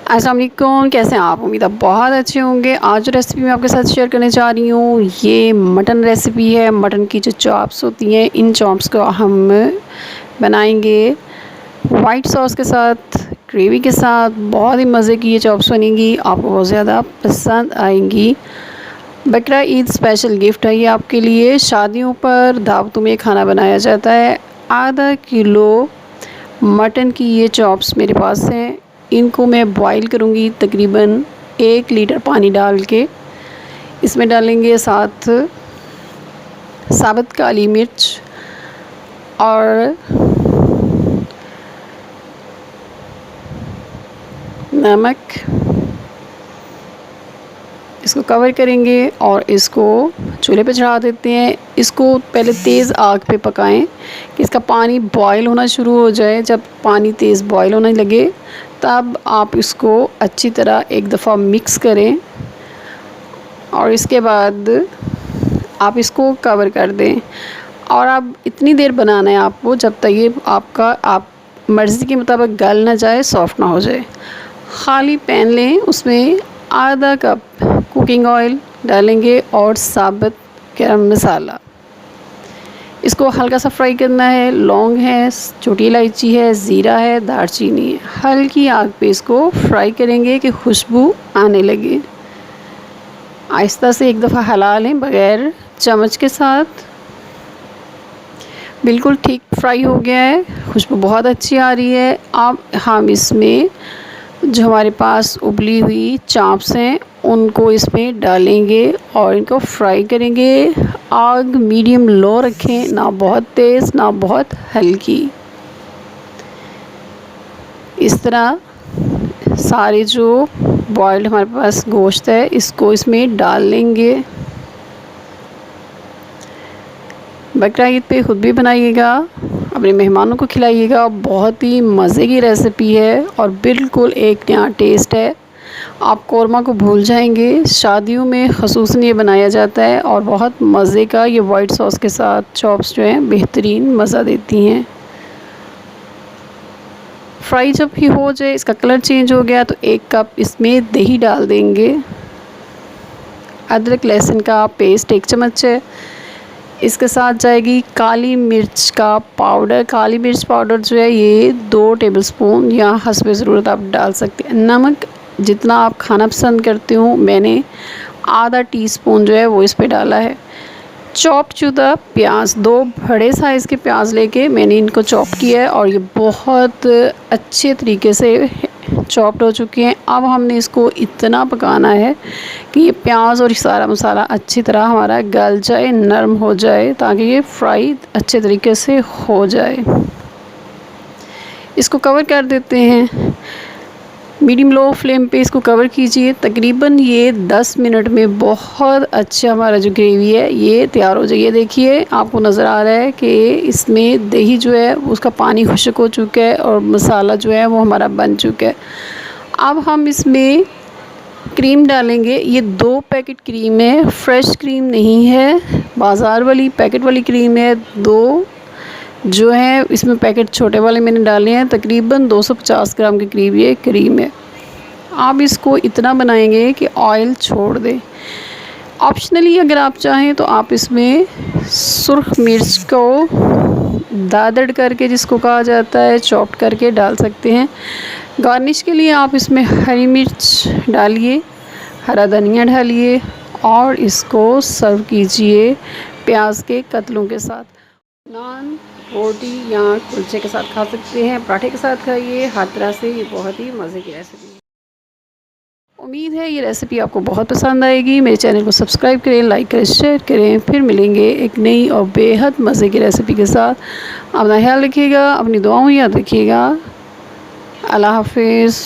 अस्सलाम वालेकुम, कैसे हैं आप? उम्मीद आप बहुत अच्छे होंगे। आज जो रेसिपी मैं आपके साथ शेयर करने जा रही हूँ ये मटन रेसिपी है। मटन की जो चॉप्स होती हैं, इन चॉप्स को हम बनाएंगे वाइट सॉस के साथ, ग्रेवी के साथ। बहुत ही मज़े की ये चॉप्स बनेंगी, आपको बहुत ज़्यादा पसंद आएंगी। बकरा ईद स्पेशल गिफ्ट है ये आपके लिए। शादियों पर, दावतों में खाना बनाया जाता है। आधा किलो मटन की ये चॉप्स मेरे पास हैं। इनको मैं बॉईल करूँगी तकरीबन 1 लीटर पानी डाल के। इसमें डालेंगे साथ साबुत काली मिर्च और नमक। इसको कवर करेंगे और इसको चूल्हे पे चढ़ा देते हैं। इसको पहले तेज़ आग पे पकाएं कि इसका पानी बॉईल होना शुरू हो जाए। जब पानी तेज़ बॉईल होने लगे तब आप इसको अच्छी तरह एक दफ़ा मिक्स करें और इसके बाद आप इसको कवर कर दें। और अब इतनी देर बनाना है आपको जब तक ये आपका आप मर्ज़ी के मुताबिक गल ना जाए, सॉफ़्ट ना हो जाए। खाली पैन लें, उसमें आधा कप कुकिंग ऑयल डालेंगे और साबुत गरम मसाला। इसको हल्का सा फ्राई करना है। लौंग है, छोटी इलायची है, ज़ीरा है, दालचीनी है। हल्की आग पे इसको फ्राई करेंगे कि खुशबू आने लगे। आहिस्ता से एक दफ़ा हिला लें बग़ैर चम्मच के साथ। बिल्कुल ठीक फ्राई हो गया है, खुशबू बहुत अच्छी आ रही है। अब हम इसमें जो हमारे पास उबली हुई चाप्स हैं उनको इसमें डालेंगे और इनको फ्राई करेंगे। आग मीडियम लो रखें, ना बहुत तेज़ ना बहुत हल्की। इस तरह सारे जो बॉइल्ड हमारे पास गोश्त है इसको इसमें डाल लेंगे। बकरा ईद पे ख़ुद भी बनाइएगा, अपने मेहमानों को खिलाइएगा। बहुत ही मज़े की रेसिपी है और बिल्कुल एक नया टेस्ट है। आप कोरमा को भूल जाएंगे। शादियों में ख़ुसूसन ये बनाया जाता है और बहुत मज़े का ये वाइट सॉस के साथ चॉप्स जो हैं बेहतरीन मज़ा देती हैं। फ्राई जब भी हो जाए, इसका कलर चेंज हो गया तो 1 कप इसमें दही डाल देंगे। अदरक लहसुन का पेस्ट 1 चम्मच है। इसके साथ जाएगी काली मिर्च का पाउडर। काली मिर्च पाउडर जो है ये 2 टेबलस्पून या हस्बे ज़रूरत आप डाल सकते हैं। नमक जितना आप खाना पसंद करते हो, मैंने आधा टीस्पून जो है वो इस पे डाला है। चॉप शुदा प्याज, 2 बड़े साइज़ के प्याज लेके मैंने इनको चॉप किया है और ये बहुत अच्छे तरीके से चॉप्ड हो चुके हैं। अब हमने इसको इतना पकाना है कि ये प्याज और सारा मसाला अच्छी तरह हमारा गल जाए, नरम हो जाए, ताकि ये फ्राई अच्छे तरीके से हो जाए। इसको कवर कर देते हैं। मीडियम लो फ्लेम पे इसको कवर कीजिए। तकरीबन ये 10 मिनट में बहुत अच्छा हमारा जो ग्रेवी है ये तैयार हो जाएगी। ये देखिए, आपको नज़र आ रहा है कि इसमें दही जो है उसका पानी खुश्क हो चुका है और मसाला जो है वो हमारा बन चुका है। अब हम इसमें क्रीम डालेंगे। ये 2 पैकेट क्रीम है, फ्रेश क्रीम नहीं है, बाज़ार वाली पैकेट वाली क्रीम है। 2 जो है इसमें पैकेट छोटे वाले मैंने डाले हैं। तकरीबन 250 ग्राम के करीब ये क्रीम है। आप इसको इतना बनाएंगे कि ऑयल छोड़ दे। ऑप्शनली अगर आप चाहें तो आप इसमें सुर्ख मिर्च को दादड़ करके, जिसको कहा जाता है, चॉप करके डाल सकते हैं। गार्निश के लिए आप इसमें हरी मिर्च डालिए, हरा धनिया डालिए और इसको सर्व कीजिए प्याज के कतलों के साथ। नान, रोटी या कुलचे के साथ खा सकते हैं, पराठे के साथ खाइए। हर तरह से ये बहुत ही मज़े की रेसिपी है। उम्मीद है ये रेसिपी आपको बहुत पसंद आएगी। मेरे चैनल को सब्सक्राइब करें, लाइक करें, शेयर करें। फिर मिलेंगे एक नई और बेहद मज़े की रेसिपी के साथ। अपना ख्याल रखिएगा, अपनी दुआओं याद रखिएगा। अल्लाह हाफिज़।